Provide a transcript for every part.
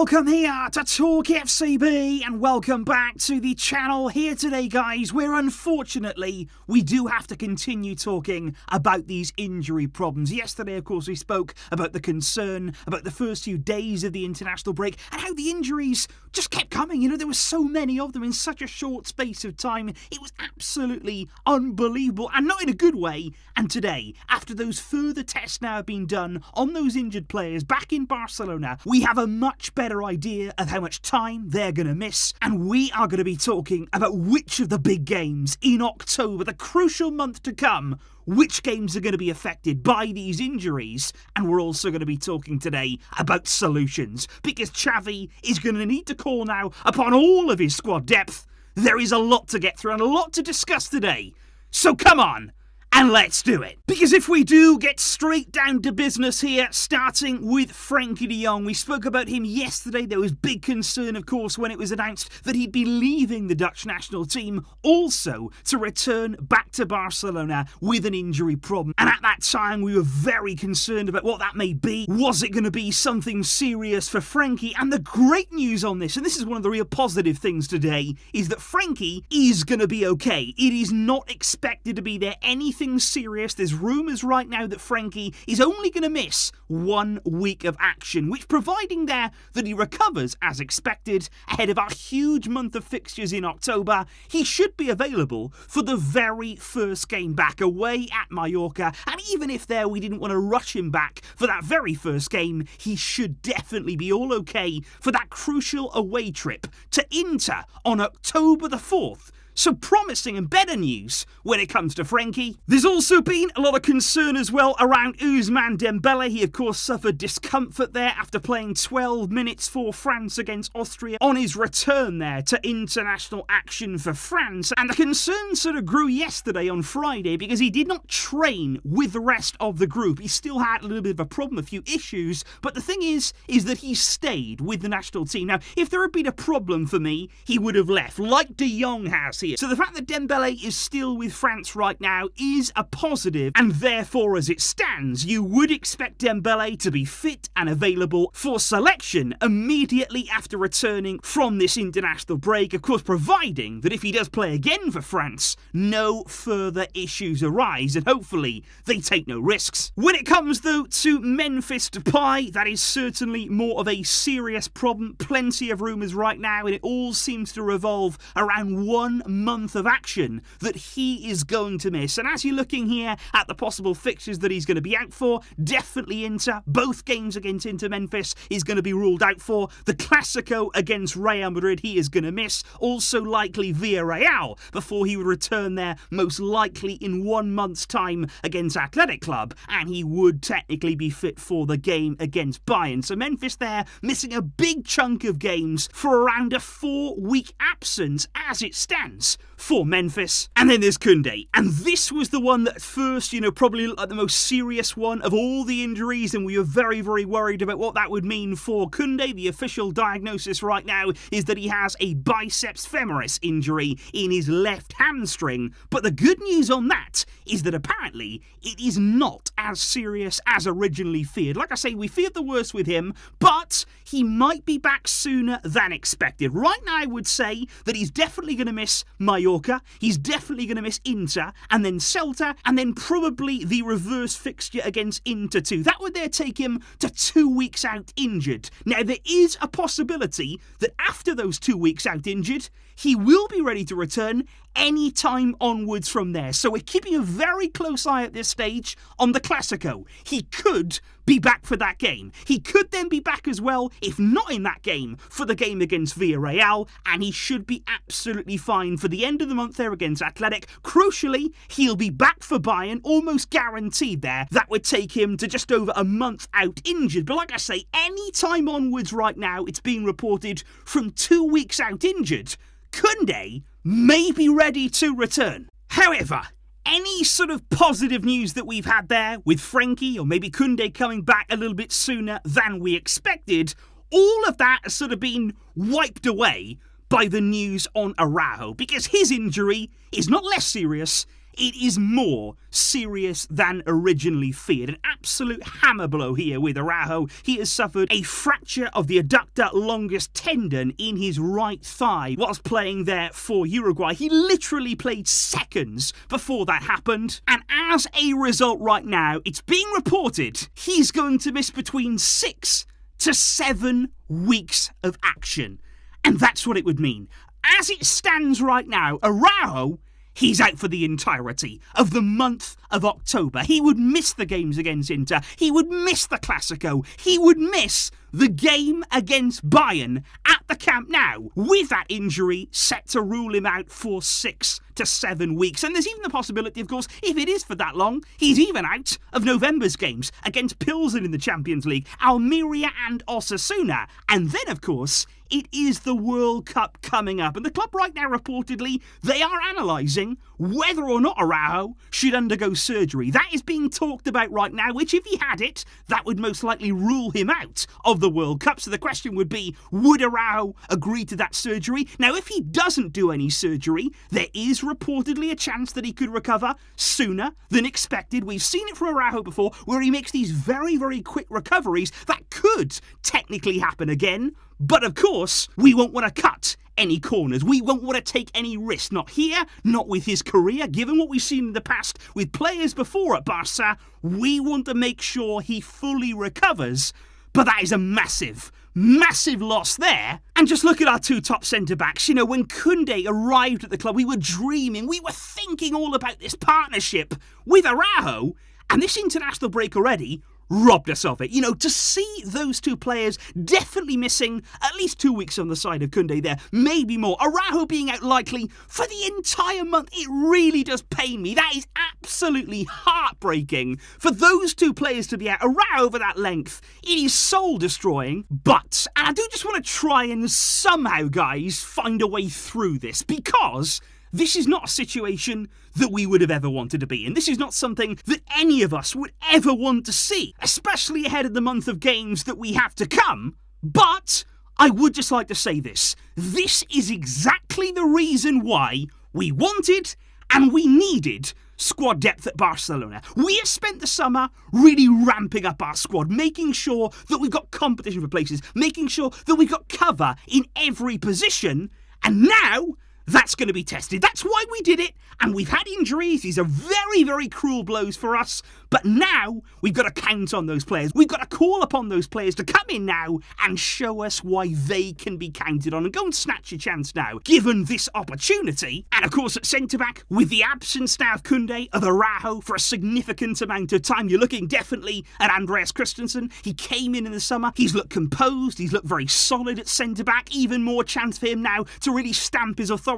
Welcome here to TalkFCB and welcome back to the channel. Here today, guys, where unfortunately we do have to continue talking about these injury problems. Yesterday, of course, we spoke about the concern about the first few days of the international break and how the injuries just kept coming. You know, there were so many of them in such a short space of time. It was absolutely unbelievable and not in a good way. And today, after those further tests now have been done on those injured players back in Barcelona, we have a much better idea of how much time they're going to miss, and we are going to be talking about which of the big games in October, the crucial month to come, which games are going to be affected by these injuries. And we're also going to be talking today about solutions, because Xavi is going to need to call now upon all of his squad depth. There is a lot to get through and a lot to discuss today, so come on and let's do it. Because if we do get straight down to business here, starting with Frenkie de Jong, we spoke about him yesterday. There was big concern, of course, when it was announced that he'd be leaving the Dutch national team, also to return back to Barcelona with an injury problem. And at that time, we were very concerned about what that may be. Was it going to be something serious for Frenkie? And the great news on this, and this is one of the real positive things today, is that Frenkie is going to be okay. It is not expected to be there anything serious. There's rumours right now that Frenkie is only going to miss 1 week of action, which, providing there that he recovers as expected ahead of our huge month of fixtures in October, he should be available for the very first game back away at Mallorca. And even if there we didn't want to rush him back for that very first game, he should definitely be all okay for that crucial away trip to Inter on October the 4th. So promising and better news when it comes to Frenkie. There's also been a lot of concern as well around Ousmane Dembélé. He, of course, suffered discomfort there after playing 12 minutes for France against Austria on his return there to international action for France. And the concern sort of grew yesterday on Friday because he did not train with the rest of the group. He still had a little bit of a problem, a few issues. But the thing is that he stayed with the national team. Now, if there had been a problem for me, he would have left, like De Jong has here. So the fact that Dembélé is still with France right now is a positive, and therefore, as it stands, you would expect Dembélé to be fit and available for selection immediately after returning from this international break. Of course, providing that if he does play again for France, no further issues arise, and hopefully they take no risks. When it comes, though, to Memphis Depay, that is certainly more of a serious problem. Plenty of rumours right now, and it all seems to revolve around 1 month of action that he is going to miss. And as you're looking here at the possible fixtures that he's going to be out for, definitely Inter. Both games against Inter Memphis is going to be ruled out for. The Clasico against Real Madrid he is going to miss. Also likely Villarreal before he would return there, most likely in 1 month's time against Athletic Club, and he would technically be fit for the game against Bayern. So Memphis there missing a big chunk of games for around a 4-week absence as it stands for Memphis. And then there's Kounde, and this was the one that first, probably looked like the most serious one of all the injuries, and we were very, very worried about what that would mean for Kounde. The official diagnosis right now is that he has a biceps femoris injury in his left hamstring, but the good news on that is that apparently it is not as serious as originally feared. Like I say, we feared the worst with him, but he might be back sooner than expected. Right now, I would say that he's definitely going to miss Mallorca, he's definitely going to miss Inter, and then Celta, and then probably the reverse fixture against Inter too. That would there take him to 2 weeks out injured. Now, there is a possibility that after those 2 weeks out injured, he will be ready to return any time onwards from there. So we're keeping a very close eye at this stage on the Clasico. He could be back for that game. He could then be back as well, if not in that game, for the game against Villarreal, and he should be absolutely fine for the end of the month there against Athletic. Crucially, he'll be back for Bayern, almost guaranteed there. That would take him to just over a month out injured. But like I say, any time onwards right now, it's being reported from 2 weeks out injured. Kounde may be ready to return. However, any sort of positive news that we've had there with Frenkie or maybe Kounde coming back a little bit sooner than we expected, all of that has sort of been wiped away by the news on Araujo, because his injury is not less serious, it is more serious than originally feared. An absolute hammer blow here with Araujo. He has suffered a fracture of the adductor longus tendon in his right thigh whilst playing there for Uruguay. He literally played seconds before that happened, and as a result right now, it's being reported he's going to miss between 6 to 7 weeks of action. And that's what it would mean. As it stands right now, Araujo, he's out for the entirety of the month of October. He would miss the games against Inter. He would miss the Clasico. He would miss the game against Bayern at the Camp Nou, with that injury set to rule him out for 6 to 7 weeks. And there's even the possibility, of course, if it is for that long, he's even out of November's games against Pilsen in the Champions League, Almeria and Osasuna. And then, of course, it is the World Cup coming up. And the club right now, reportedly, they are analysing whether or not Araujo should undergo surgery. That is being talked about right now, which if he had it, that would most likely rule him out of the World Cup. So the question would be, would Araujo agree to that surgery? Now, if he doesn't do any surgery, there is reportedly a chance that he could recover sooner than expected. We've seen it from Araujo before, where he makes these very, very quick recoveries. That could technically happen again. But of course, we won't want to cut any corners. We won't want to take any risks. Not here, not with his career. Given what we've seen in the past with players before at Barça, we want to make sure he fully recovers. But that is a massive loss there. And just look at our two top centre-backs. You know, when Kounde arrived at the club, we were dreaming, we were thinking all about this partnership with Araujo. And this international break already robbed us of it. You know, to see those two players definitely missing at least 2 weeks on the side of Kounde there, maybe more. Araujo being out likely for the entire month, it really does pain me. That is absolutely heartbreaking for those two players to be out. Araujo for that length, it is soul-destroying. But, and I do just want to try and somehow, guys, find a way through this, because this is not a situation that we would have ever wanted to be in. This is not something that any of us would ever want to see, especially ahead of the month of games that we have to come. But I would just like to say this. This is exactly the reason why we wanted and we needed squad depth at Barcelona. We have spent the summer really ramping up our squad, making sure that we've got competition for places, making sure that we've got cover in every position, and now that's going to be tested. That's why we did it, and we've had injuries. These are very, very cruel blows for us, but now we've got to count on those players. We've got to call upon those players to come in now and show us why they can be counted on, and go and snatch your chance now, given this opportunity. And of course, at centre-back, with the absence now of Kounde, of Araujo for a significant amount of time, you're looking definitely at Andreas Christensen. He came in the summer. He's looked composed. He's looked very solid at centre-back. Even more chance for him now to really stamp his authority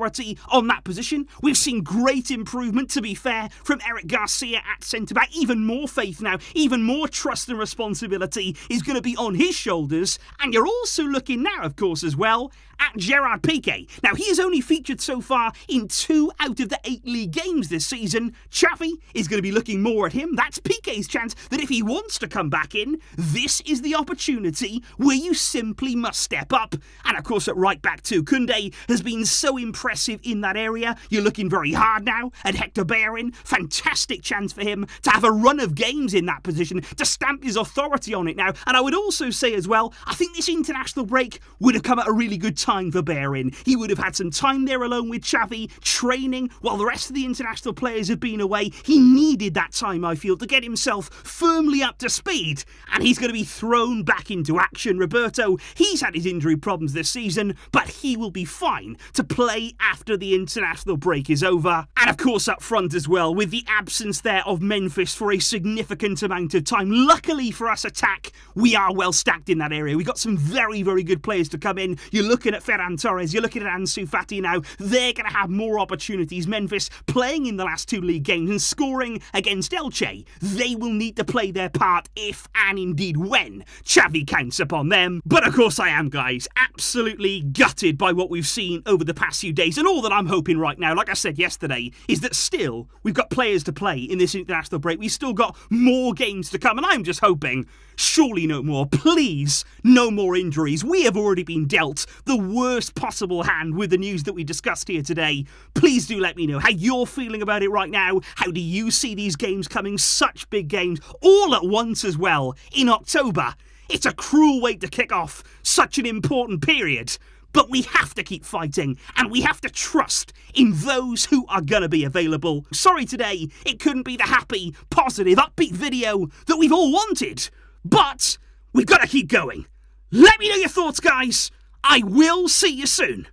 on that position. We've seen great improvement, to be fair, from Eric Garcia at centre-back. Even more faith now, even more trust and responsibility is going to be on his shoulders. And you're also looking now, of course, as well, at Gerard Piqué. Now, he has only featured so far in 2 out of the 8 league games this season. Xavi is going to be looking more at him. That's Piqué's chance that if he wants to come back in, this is the opportunity where you simply must step up. And of course, at right back too, Kounde has been so impressive in that area. You're looking very hard now at Hector Bellerin. Fantastic chance for him to have a run of games in that position, to stamp his authority on it now. And I would also say as well, I think this international break would have come at a really good time for Bellerin. He would have had some time there alone with Xavi, training while the rest of the international players have been away. He needed that time, I feel, to get himself firmly up to speed, and he's going to be thrown back into action. Roberto, he's had his injury problems this season, but he will be fine to play after the international break is over. And of course up front as well, with the absence there of Memphis for a significant amount of time. Luckily for us attack, we are well stacked in that area. We've got some very, very good players to come in. You're looking at Ferran Torres, you're looking at Ansu Fati now. They're going to have more opportunities. Memphis playing in the last 2 league games and scoring against Elche. They will need to play their part if and indeed when Xavi counts upon them. But of course I am, guys, absolutely gutted by what we've seen over the past few days. And all that I'm hoping right now, like I said yesterday, is that still we've got players to play in this international break. We've still got more games to come, and I'm just hoping, surely no more, please, no more injuries. We have already been dealt the worst possible hand with the news that we discussed here today. Please do let me know how you're feeling about it right now. How do you see these games coming? Such big games all at once as well in October. It's a cruel way to kick off such an important period. But we have to keep fighting, and we have to trust in those who are going to be available. Sorry today, it couldn't be the happy, positive, upbeat video that we've all wanted. But we've got to keep going. Let me know your thoughts, guys. I will see you soon.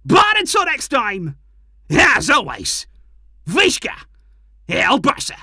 But until next time, as always, Visca El Barça.